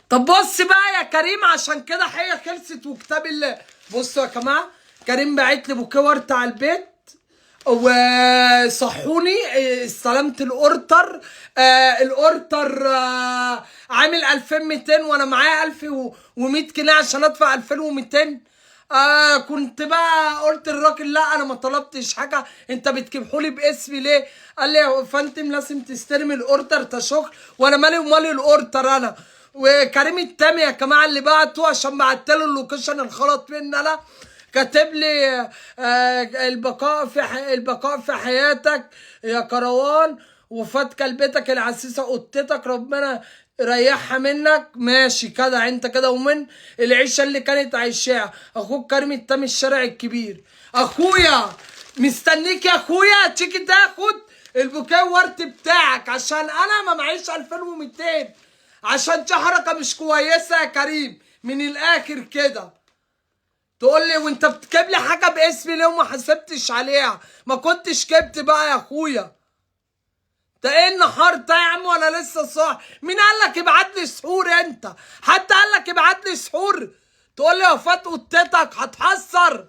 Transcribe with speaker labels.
Speaker 1: طب بص بقى يا كريم، عشان كده هي خلصت وكتاب الله. بصوا يا جماعه، كريم بعت لي بوكيه ورد على البيت وصحوني. استلمت الاورتر. الاورتر عامل 2200 وانا معايا 1100 جنيه عشان ادفع 2200. كنت بقى قلت للراجل لا انا ما طلبتش حاجه، انت بتجيبهولي باسمي ليه؟ قال لي يا فندم لازم تستلم الاوردر، ده شغل وانا مالي ومالي الاوردر انا. وكريم التامي يا جماعه اللي بعته، عشان بعت له اللوكيشن الغلط مني انا، كاتب لي البقاء في حياتك يا كروان، وفات كلبتك العسيسه قطتك ربنا ريحها منك. ماشي كده انت كده، ومن العيشه اللي كانت عايشاها اخوك كريم التامي الشارع الكبير. اخويا مستنيك يا اخويا، تيجي تاخد البوكيه ورد بتاعك عشان انا ما معيش 2200، عشان دي حركه مش كويسه يا كريم من الاخر كده. تقول لي وانت بتجيب لي حاجه باسمي ليه وما حسبتش عليها؟ ما كنتش جبت بقى يا اخويا. ده ايه النهار ده يا عم وانا لسه صاحي؟ مين قال لك ابعت لي سحور؟ انت حد قال لك ابعت لي سحور؟ تقول لي وفاه قطتك هتحسر؟